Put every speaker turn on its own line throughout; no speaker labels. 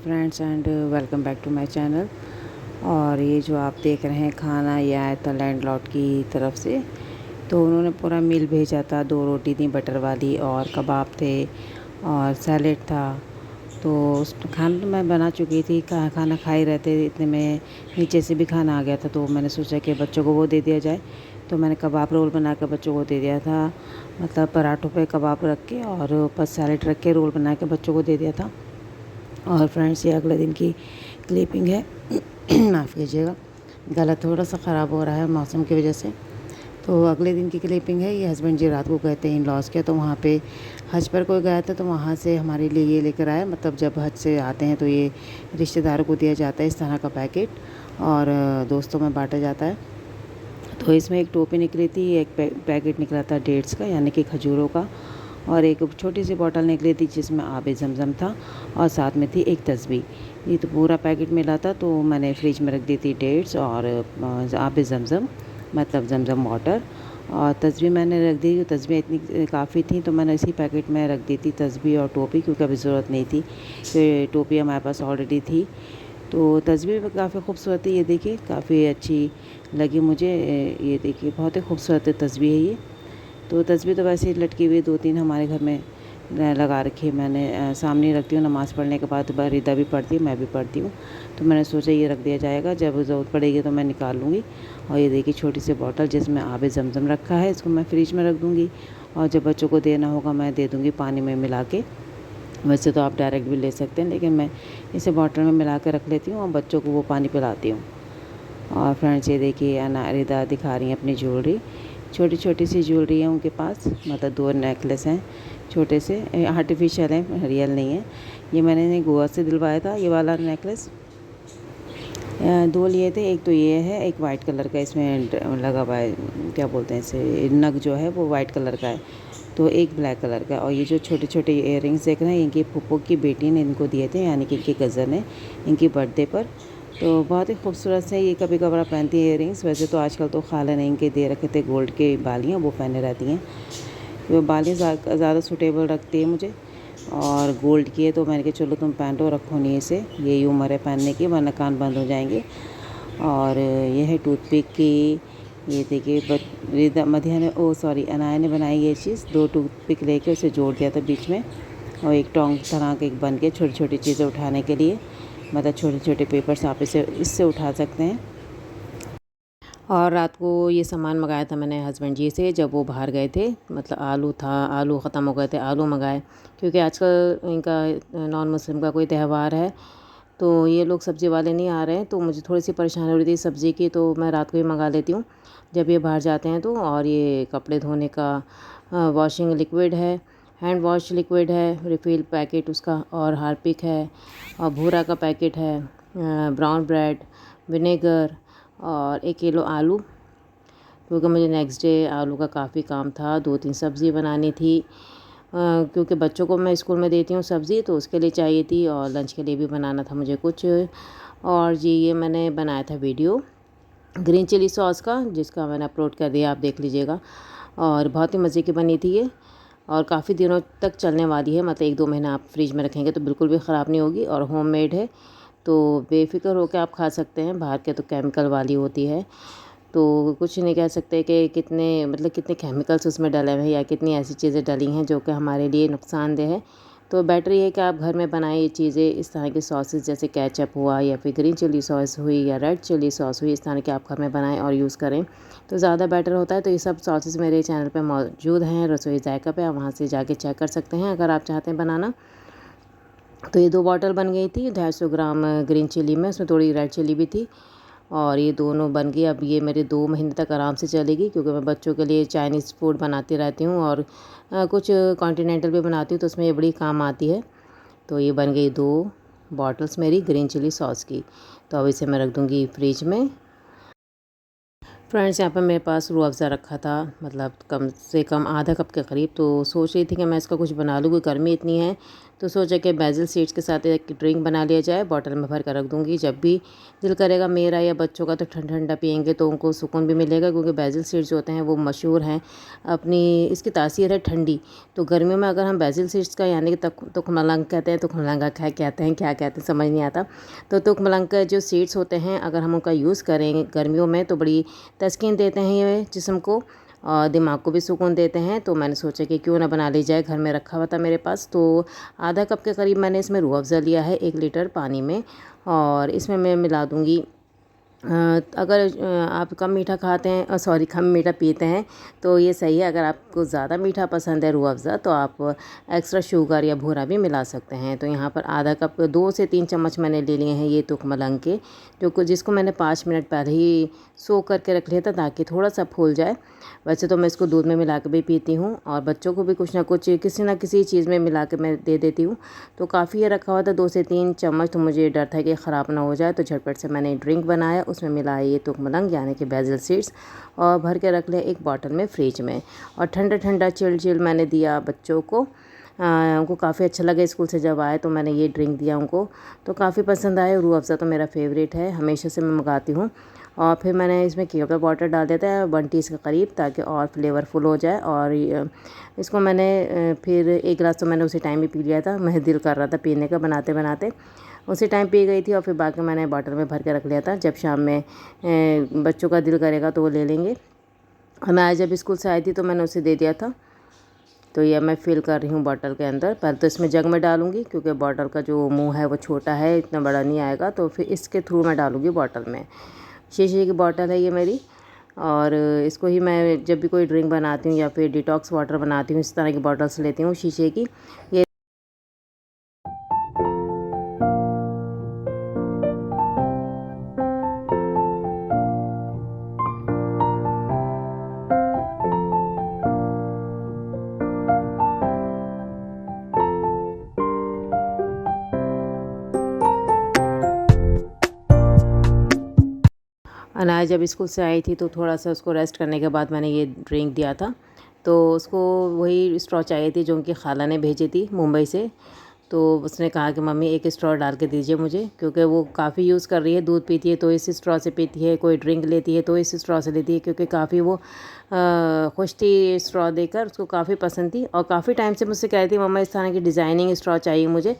Friends and welcome back to my channel. और ये जो आप देख रहे हैं खाना, ये आया था लैंडलॉर्ड की तरफ से। तो उन्होंने पूरा मील भेजा था। 2 रोटी थी बटर वाली और कबाब थे और सैलेड था। तो उस खाना तो मैं बना चुकी थी, खाना खा ही रहते इतने में नीचे से भी खाना आ गया था। तो मैंने सोचा कि बच्चों को वो दे दिया जाए। तो मैंने कबाब रोल बना कर बच्चों को दे दिया था। मतलब पराठों पे कबाब रख के और ऊपर सैलेड रख के रोल बना के बच्चों को दे दिया था। और फ्रेंड्स, ये अगले दिन की क्लिपिंग है। माफ़ कीजिएगा, गला थोड़ा सा ख़राब हो रहा है मौसम की वजह से। तो अगले दिन की क्लिपिंग है। ये हस्बैंड जी रात को गए थे इन लॉज के, तो वहाँ पे हज पर कोई गया था, तो वहाँ से हमारे लिए ये लेकर आया। मतलब जब हज से आते हैं तो ये रिश्तेदारों को दिया जाता है इस तरह का पैकेट, और दोस्तों में बांटा जाता है। तो इसमें एक टोपी निकली थी, एक पैकेट निकला था डेट्स का यानी कि खजूरों का, और एक छोटी सी बोतल निकली थी जिसमें आब ज़मज़म था, और साथ में थी एक तस्बीह। ये तो पूरा पैकेट मिला था। तो मैंने फ्रिज में रख दी थी डेट्स और आब ज़मज़म, मतलब ज़मज़म वाटर। और तस्बीह मैंने रख दी। तस्बीह इतनी काफ़ी थी तो मैंने इसी पैकेट में रख दी थी तस्बीह और टोपी, क्योंकि अभी ज़रूरत नहीं थी, तो टोपी हमारे पास ऑलरेडी थी। तो तस्बीह भी काफ़ी खूबसूरत है, ये देखिए काफ़ी अच्छी लगी मुझे। ये देखिए बहुत ही खूबसूरत तस्बीह है ये। तो तस्बीह तो वैसे ही लटकी हुई 2-3 हमारे घर में लगा रखी है मैंने। सामने रखती हूँ, नमाज़ पढ़ने के बाद रिदा भी पढ़ती है, मैं भी पढ़ती हूँ। तो मैंने सोचा ये रख दिया जाएगा, जब ज़रूरत पड़ेगी तो मैं निकाल लूँगी। और ये देखिए छोटी सी बॉटल जिसमें आब ज़मज़म रखा है, इसको मैं फ्रिज में रख दूँगी, और जब बच्चों को देना होगा मैं दे दूँगी पानी में मिला के। वैसे तो आप डायरेक्ट भी ले सकते हैं, लेकिन मैं इसे बॉटल में मिला के रख लेती हूँ और बच्चों को वो पानी पिलाती हूँ। और फ्रेंड्स, ये देखिए अनारिदा दिखा रही हैं अपनी ज्वेलरी। छोटी छोटी सी ज्वेलरी है उनके पास, मतलब 2 नेकलेस हैं छोटे से, आर्टिफिशियल हैं, रियल नहीं है। ये मैंने गोवा से दिलवाया था ये वाला नेकलेस। 2 लिए थे, एक तो ये है, एक वाइट कलर का इसमें लगा हुआ है, क्या बोलते हैं इसे, नग जो है वो वाइट कलर का है। तो एक ब्लैक कलर का। और ये जो छोटे छोटे इयररिंग्स देख रहे हैं, इनकी फूफो की बेटी ने इनको दिए थे, यानी कि इनकी कज़न है, इनकी बर्थडे पर। तो बहुत ही खूबसूरत से ये कभी कभार पहनती है इयररिंग्स। वैसे तो आजकल तो खाला ने इनके दे रखे थे गोल्ड के बालियाँ, वो पहने रहती हैं। वो बालियाँ ज़्यादा सूटेबल रखती है मुझे, और गोल्ड की है तो मैंने कहा चलो तुम पहन लो, रखो नहीं इसे, यही उम्र है पहनने की, वरना कान बंद हो जाएंगे। और ये है टूथपिक की। ये देखिए मध्या ने, ओ सॉरी, अनाया ने बनाई ये चीज़। 2 टूथपिक लेके उसे जोड़ दिया था बीच में, और एक टोंग तरह के एक बन के छोटी छोटी चीज़ें उठाने के लिए, मतलब छोटे छोटे पेपर्स आप इससे उठा सकते हैं। और रात को ये सामान मंगाया था मैंने हस्बैंड जी से, जब वो बाहर गए थे। मतलब आलू था, आलू ख़त्म हो गए थे, आलू मंगाए, क्योंकि आजकल इनका नॉन मुस्लिम का कोई त्यौहार है, तो ये लोग सब्ज़ी वाले नहीं आ रहे हैं। तो मुझे थोड़ी सी परेशानी हो रही थी सब्ज़ी की, तो मैं रात को ही मंगा लेती हूँ जब ये बाहर जाते हैं तो। और ये कपड़े धोने का वॉशिंग लिक्विड है, हैंड वॉश लिक्विड है, रिफ़िल पैकेट उसका, और हार्पिक है, और भूरा का पैकेट है, ब्राउन ब्रेड, विनेगर, और 1 किलो आलू, क्योंकि मुझे नेक्स्ट डे आलू का काफ़ी काम था। 2-3 सब्ज़ी बनानी थी, क्योंकि बच्चों को मैं स्कूल में देती हूँ सब्ज़ी, तो उसके लिए चाहिए थी, और लंच के लिए भी बनाना था मुझे कुछ। और जी ये मैंने बनाया था वीडियो ग्रीन चिली सॉस का, जिसका मैंने अपलोड कर दिया, आप देख लीजिएगा। और बहुत ही मज़े की बनी थी ये, और काफ़ी दिनों तक चलने वाली है, मतलब 1-2 महीना आप फ्रिज में रखेंगे तो बिल्कुल भी ख़राब नहीं होगी, और होममेड है, तो बेफ़िक्र होकर आप खा सकते हैं। बाहर के तो केमिकल वाली होती है, तो कुछ नहीं कह सकते कि कितने, मतलब कितने केमिकल्स उसमें डले हुए हैं, या कितनी ऐसी चीज़ें डली हैं जो कि हमारे लिए नुकसानदेह है। तो बेटर ये है कि आप घर में बनाएं ये चीज़ें, इस तरह की सॉसेस जैसे केचप हुआ, या फिर ग्रीन चिली सॉस हुई, या रेड चिली सॉस हुई, इस तरह के आप घर में बनाएं और यूज़ करें तो ज़्यादा बेटर होता है। तो ये सब सॉसेस मेरे चैनल पे मौजूद हैं, रसोई जायका पे, आप वहाँ से जाके चेक कर सकते हैं अगर आप चाहते हैं बनाना। तो ये 2 बॉटल बन गई थी 250 ग्राम ग्रीन चिली में, उसमें थोड़ी रेड चिली भी थी, और ये दोनों बन गई। अब ये मेरे 2 महीने तक आराम से चलेगी, क्योंकि मैं बच्चों के लिए चाइनीज़ फूड बनाती रहती हूँ, और कुछ कॉन्टिनेंटल भी बनाती हूँ, तो उसमें ये बड़ी काम आती है। तो ये बन गई 2 बॉटल्स मेरी ग्रीन चिली सॉस की। तो अब इसे मैं रख दूँगी फ्रिज में। फ्रेंड्स, यहाँ पर मेरे पास रूह अफ़ज़ा रखा था, मतलब कम से कम आधा कप के करीब। तो सोच रही थी कि मैं इसका कुछ बना लूँ, क्योंकि गर्मी इतनी है तो सोचा कि बेसिल सीड्स के साथ एक ड्रिंक बना लिया जाए, बॉटल में भर कर रख दूँगी। जब भी दिल करेगा मेरा या बच्चों का तो ठंडा ठंडा पियेंगे तो उनको सुकून भी मिलेगा, क्योंकि बेसिल सीड्स जो होते हैं वो मशहूर हैं अपनी, इसकी तासीर है ठंडी। तो गर्मियों में अगर हम बेसिल सीड्स का यानी कि तुखमलंग कहते हैं, तुखमलंगा क्या कहते हैं समझ नहीं आता। तो तुखमलंग के जो सीड्स होते हैं अगर हम उनका यूज़ करें गर्मियों में तो बड़ी तस्कीन देते हैं ये जिस्म को और दिमाग को भी सुकून देते हैं। तो मैंने सोचा कि क्यों ना बना ली जाए, घर में रखा हुआ था मेरे पास। तो आधा कप के करीब मैंने इसमें रूह अफ़ज़ा लिया है 1 लीटर पानी में, और इसमें मैं मिला दूँगी अगर आप कम मीठा खाते हैं कम मीठा पीते हैं तो ये सही है। अगर आपको ज़्यादा मीठा पसंद है रूह अफ़ज़ा तो आप एक्स्ट्रा शुगर या भूरा भी मिला सकते हैं। तो यहाँ पर आधा कप 2 से 3 चम्मच मैंने ले लिए हैं ये तुखमलंग के, जिसको मैंने 5 मिनट पहले ही सोख करके रख लिया था ताकि थोड़ा सा फूल जाए। वैसे तो मैं इसको दूध में मिला के भी पीती हूँ और बच्चों को भी कुछ ना कुछ किसी ना किसी चीज़ में मिला के मैं दे देती हूँ। तो काफ़ी ये रखा हुआ था 2 से 3 चम्मच, तो मुझे डर था कि ख़राब ना हो जाए, तो झटपट से मैंने ड्रिंक बनाया। उसमें मिलाया ये तुखमलंग यानी कि बेसिल सीड्स और भर के रख लिया एक बॉटल में फ्रिज में। और ठंडा ठंडा चिल मैंने दिया बच्चों को। उनको काफ़ी अच्छा लगा, स्कूल से जब आए तो मैंने ये ड्रिंक दिया उनको, तो काफ़ी पसंद आया। रूह अफ़ज़ा तो मेरा फेवरेट है, हमेशा से मैं मंगाती हूँ। और फिर मैंने इसमें कीवी वाटर डाल दिया था 1 टी के करीब, ताकि और फ्लेवरफुल हो जाए। और इसको मैंने फिर 1 गिलास तो मैंने उसी टाइम ही पी लिया था, मैं दिल कर रहा था पीने का बनाते बनाते, उसी टाइम पी गई थी। और फिर बाकी मैंने बॉटल में भर के रख लिया था, जब शाम में बच्चों का दिल करेगा तो वो ले लेंगे। और मैं आज जब स्कूल से आई थी तो मैंने उसे दे दिया था। तो ये मैं फ़िल कर रही हूँ बॉटल के अंदर। पहले तो इसमें जग में डालूँगी क्योंकि बॉटल का जो मुंह है वो छोटा है, इतना बड़ा नहीं आएगा, तो फिर इसके थ्रू मैं डालूँगी बॉटल में। शीशे की बॉटल है ये मेरी, और इसको ही मैं जब भी कोई ड्रिंक बनाती हूँ या फिर डिटॉक्स वाटर बनाती हूँ इस तरह की बॉटल्स लेती हूँ शीशे की। ये अनाज जब स्कूल से आई थी तो थोड़ा सा उसको रेस्ट करने के बाद मैंने ये ड्रिंक दिया था। तो उसको वही स्ट्रॉ चाहिए थी जो उनकी खाला ने भेजी थी मुंबई से। तो उसने कहा कि मम्मी एक स्ट्रॉ डाल के दीजिए मुझे, क्योंकि वो काफ़ी यूज़ कर रही है, दूध पीती है तो इस स्ट्रॉ से पीती है, कोई ड्रिंक लेती है तो इस स्ट्रॉ से लेती है, क्योंकि काफ़ी वो खुश थी स्ट्रॉ देकर, उसको काफ़ी पसंद थी। और काफ़ी टाइम से मुझसे कह रही थी मम्मा इस तरह की डिज़ाइनिंग स्ट्रॉ चाहिए मुझे।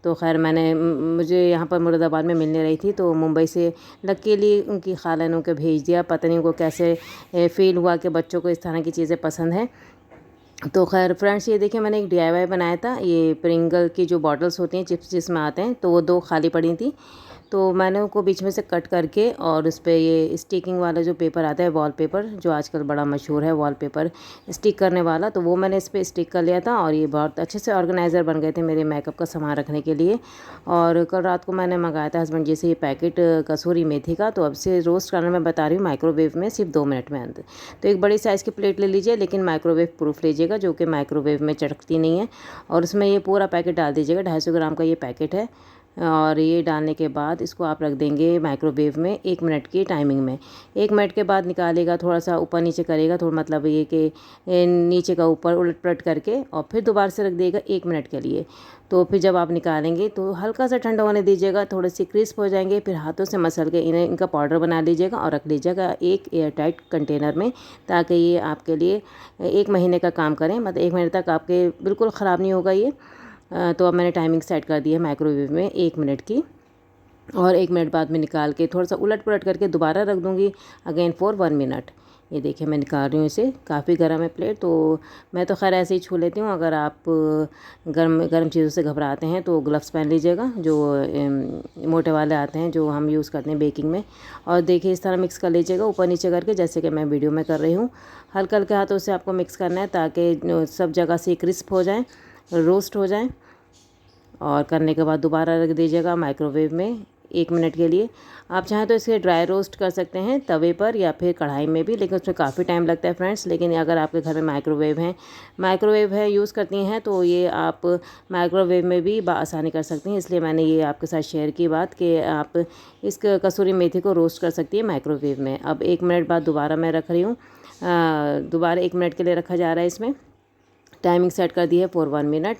तो खैर मुझे यहाँ पर मुरादाबाद में मिलने रही थी, तो मुंबई से लकीली उनकी खाला ने उनको भेज दिया। पता नहीं उनको कैसे फ़ील हुआ कि बच्चों को इस तरह की चीज़ें पसंद हैं। तो खैर फ्रेंड्स, ये देखिए मैंने एक DIY बनाया था। ये प्रिंगल की जो बॉटल्स होती हैं चिप्स जिसमें आते हैं, तो वो 2 खाली पड़ी थी, तो मैंने उनको बीच में से कट करके और उस पे ये स्टिकिंग वाला जो पेपर आता है वॉलपेपर, जो आजकल बड़ा मशहूर है वॉलपेपर स्टिक करने वाला, तो वो मैंने इस पे स्टिक कर लिया था। और ये बहुत अच्छे से ऑर्गेनाइज़र बन गए थे मेरे मेकअप का सामान रखने के लिए। और कल रात को मैंने मंगाया था हस्बैंड जी से ये पैकेट कसूरी मेथी का, तो अब से रोस्ट करना मैं बता रही हूँ माइक्रोवेव में सिर्फ 2 मिनट में अंदर। तो एक बड़ी साइज़ की प्लेट ले लीजिए, लेकिन माइक्रोवेव प्रूफ लीजिएगा जो कि माइक्रोवेव में चटकती नहीं है। और उसमें ये पूरा पैकेट डाल दीजिएगा, 250 ग्राम का ये पैकेट है। और ये डालने के बाद इसको आप रख देंगे माइक्रोवेव में 1 मिनट की टाइमिंग में। 1 मिनट के बाद निकालेगा, थोड़ा सा ऊपर नीचे करेगा, थोड़ा मतलब ये कि नीचे का ऊपर उलट पलट करके, और फिर दोबारा से रख देगा 1 मिनट के लिए। तो फिर जब आप निकालेंगे तो हल्का सा ठंडा होने दीजिएगा, थोड़े से क्रिस्प हो जाएंगे। फिर हाथों से मसल के इनका पाउडर बना लीजिएगा और रख लीजिएगा एक एयरटाइट कंटेनर में, ताकि ये आपके लिए 1 महीने का काम करें। मतलब 1 महीने तक आपके बिल्कुल ख़राब नहीं होगा ये। तो अब मैंने टाइमिंग सेट कर दी है माइक्रोवेव में 1 मिनट की, और 1 मिनट बाद में निकाल के थोड़ा सा उलट पलट करके दोबारा रख दूँगी अगेन फॉर 1 मिनट। ये देखिए मैं निकाल रही हूँ इसे, काफ़ी गर्म है प्लेट, तो मैं तो खैर ऐसे ही छू लेती हूँ। अगर आप गर्म चीज़ों से घबराते हैं तो ग्लव्स पहन लीजिएगा, जो मोटे वाले आते हैं जो हम यूज़ करते हैं बेकिंग में। और देखिए इस तरह मिक्स कर लीजिएगा ऊपर नीचे करके, जैसे कि मैं वीडियो में कर रही हूँ। हल्के हल्के हाथों से आपको मिक्स करना है ताकि सब जगह से क्रिस्प हो जाए, रोस्ट हो जाए। और करने के बाद दोबारा रख दीजिएगा माइक्रोवेव में 1 मिनट के लिए। आप चाहें तो इसे ड्राई रोस्ट कर सकते हैं तवे पर या फिर कढ़ाई में भी, लेकिन उसमें काफ़ी टाइम लगता है फ्रेंड्स। लेकिन अगर आपके घर में माइक्रोवेव है यूज़ करती हैं, तो ये आप माइक्रोवेव में भी आसानी कर सकती हैं। इसलिए मैंने ये आपके साथ शेयर की बात कि आप इस कसूरी मेथी को रोस्ट कर सकती है माइक्रोवेव में। अब 1 मिनट बाद दोबारा मैं रख रही हूँ, दोबारा 1 मिनट के लिए रखा जा रहा है। इसमें टाइमिंग सेट कर दी है फॉर 1 मिनट।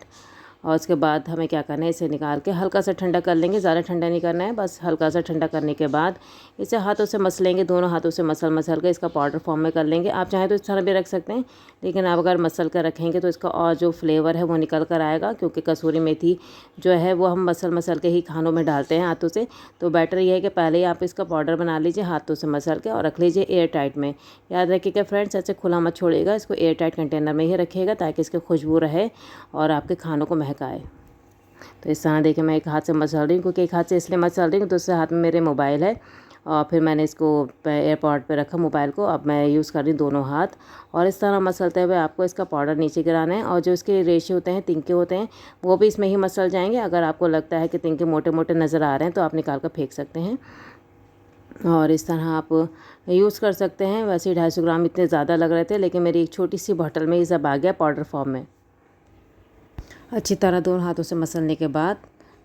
और उसके बाद हमें क्या करना है, इसे निकाल के हल्का सा ठंडा कर लेंगे, ज़्यादा ठंडा नहीं करना है, बस हल्का सा ठंडा करने के बाद इसे हाथों से मसलेंगे, दोनों हाथों से मसल के इसका पाउडर फॉर्म में कर लेंगे। आप चाहें तो इस तरह भी रख सकते हैं, लेकिन आप अगर मसल कर रखेंगे तो इसका और जो फ्लेवर है वो निकल कर आएगा, क्योंकि कसूरी मेथी जो है वो हम मसल के ही खानों में डालते हैं हाथों से। तो बेटर ये है कि पहले ही आप इसका पाउडर बना लीजिए हाथों से मसल के और रख लीजिए एयर टाइट में। याद रखिएगा फ्रेंड्स, ऐसे खुला मत छोड़िएगा, इसको एयर टाइट कंटेनर में ही रखिएगा ताकि इसकी खुशबू रहे और आपके खानों को महकाए। तो इस तरह देखिए मैं एक हाथ से मसल रही हूँ, क्योंकि एक हाथ से इसलिए मसल रही हूँ, दूसरे हाथ में मेरे मोबाइल है और फिर मैंने इसको एयरपॉड पे रखा मोबाइल को। अब मैं यूज़ कर रही हूँ दोनों हाथ, और इस तरह मसलते हुए आपको इसका पाउडर नीचे गिराना है। और जो इसके रेशे होते हैं, तिनके होते हैं, वो भी इसमें ही मसल जाएंगे। अगर आपको लगता है कि तिनके मोटे मोटे नज़र आ रहे हैं तो आप निकाल कर फेंक सकते हैं, और इस तरह आप यूज़ कर सकते हैं। वैसे 250 ग्राम इतने ज़्यादा लग रहे थे, लेकिन मेरी एक छोटी सी बॉटल में ये सब आ गया पाउडर फॉर्म में। अच्छी तरह दोनों हाथों से मसलने के बाद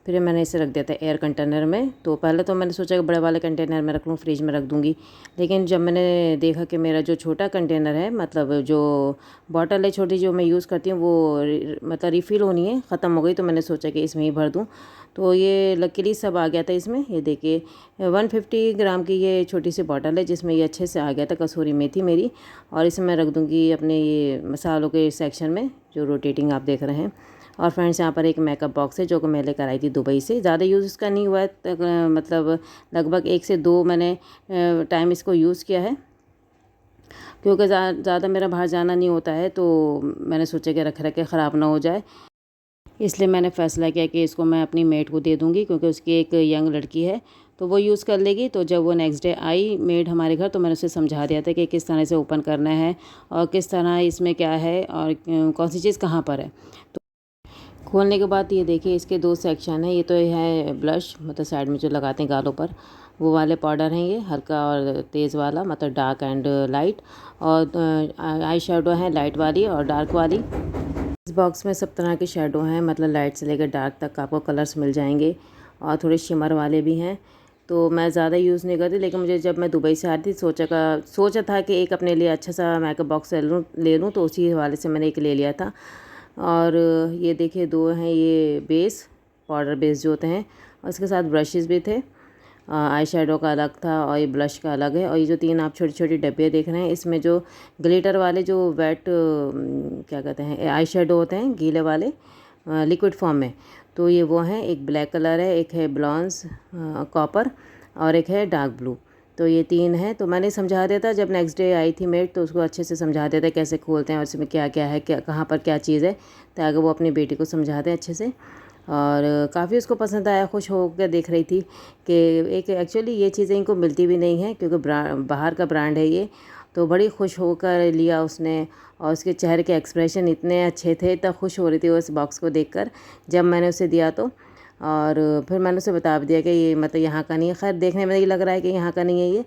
फिर मैंने इसे रख दिया था एयर कंटेनर में। तो पहले तो मैंने सोचा कि बड़े वाले कंटेनर में रख लूँ, फ्रिज में रख दूँगी, लेकिन जब मैंने देखा कि मेरा जो छोटा कंटेनर है, मतलब जो बॉटल है छोटी जो मैं यूज़ करती हूँ, वो मतलब रिफ़िल होनी है, ख़त्म हो गई, तो मैंने सोचा कि इसमें ही भर दूँ। तो ये लकीली सब आ गया था इसमें। ये देखिए 150 ग्राम की ये छोटी सी बॉटल है, जिसमें ये अच्छे से आ गया था कसूरी मेथी मेरी। और इसे मैं रख दूँगी अपने ये मसालों के सेक्शन में, जो रोटेटिंग आप देख रहे हैं। और फ्रेंड्स, यहाँ पर एक मेकअप बॉक्स है जो कि मैं लेकर आई थी दुबई से। ज़्यादा यूज़ इसका नहीं हुआ है, मतलब लगभग 1 से 2 मैंने टाइम इसको यूज़ किया है, क्योंकि ज़्यादा मेरा बाहर जाना नहीं होता है। तो मैंने सोचा कि रख के ख़राब ना हो जाए, इसलिए मैंने फ़ैसला किया कि इसको मैं अपनी मेड को दे दूँगी, क्योंकि उसकी एक यंग लड़की है तो वो यूज़ कर लेगी। तो जब वो नेक्स्ट डे आई मेड हमारे घर, तो मैंने उसे समझा दिया था कि किस तरह से ओपन करना है और किस तरह इसमें क्या है और कौन सी चीज़ कहाँ पर है। खोलने के बाद ये देखिए इसके 2 सेक्शन हैं। ये तो है ब्लश, मतलब साइड में जो लगाते हैं गालों पर, वो वाले पाउडर हैं ये, हल्का और तेज़ वाला, मतलब डार्क एंड लाइट। और आई शेडो है लाइट वाली और डार्क वाली। इस बॉक्स में सब तरह के शेडो हैं, मतलब लाइट से लेकर डार्क तक आपको कलर्स मिल जाएंगे, और थोड़े शिमर वाले भी हैं। तो मैं ज़्यादा यूज़ नहीं करती, लेकिन मुझे जब मैं दुबई से आ रही थी सोचा था कि एक अपने लिए अच्छा सा मेकअप बॉक्स ले लूँ, तो उसी हवाले से मैंने एक ले लिया था। और ये देखिए 2 हैं ये बेस, पाउडर बेस जो होते हैं, और इसके साथ ब्रशेस भी थे। आई शेडो का अलग था और ये ब्लश का अलग है। और ये जो 3 आप छोटी छोटी डब्बे देख रहे हैं, इसमें जो ग्लिटर वाले जो वेट क्या कहते हैं आई शेडो होते हैं, गीले वाले लिक्विड फॉर्म में, तो ये वो हैं। एक ब्लैक कलर है, एक है ब्लॉन्ज कॉपर, और एक है डार्क ब्लू। तो ये 3 हैं। तो मैंने समझा दिया था जब नेक्स्ट डे आई थी मेड, तो उसको अच्छे से समझा दिया था कैसे खोलते हैं और इसमें क्या क्या है, क्या कहाँ पर क्या चीज़ है, ताकि वो अपनी बेटी को समझा दें अच्छे से। और काफ़ी उसको पसंद आया, खुश होकर देख रही थी कि एक एक्चुअली ये चीज़ें इनको मिलती भी नहीं हैं, क्योंकि बाहर का ब्रांड है ये। तो बड़ी खुश होकर लिया उसने, और उसके चेहरे के एक्सप्रेशन इतने अच्छे थे, इतना खुश हो रही थी उस बॉक्स को देखकर जब मैंने उसे दिया। तो और फिर मैंने उसे बता भी दिया कि ये मतलब यहाँ का नहीं है, खैर देखने में ये लग रहा है कि यहाँ का नहीं है ये।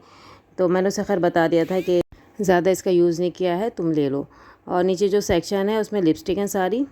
तो मैंने उसे खैर बता दिया था कि ज़्यादा इसका यूज़ नहीं किया है, तुम ले लो। और नीचे जो सेक्शन है उसमें लिपस्टिक हैं सारी,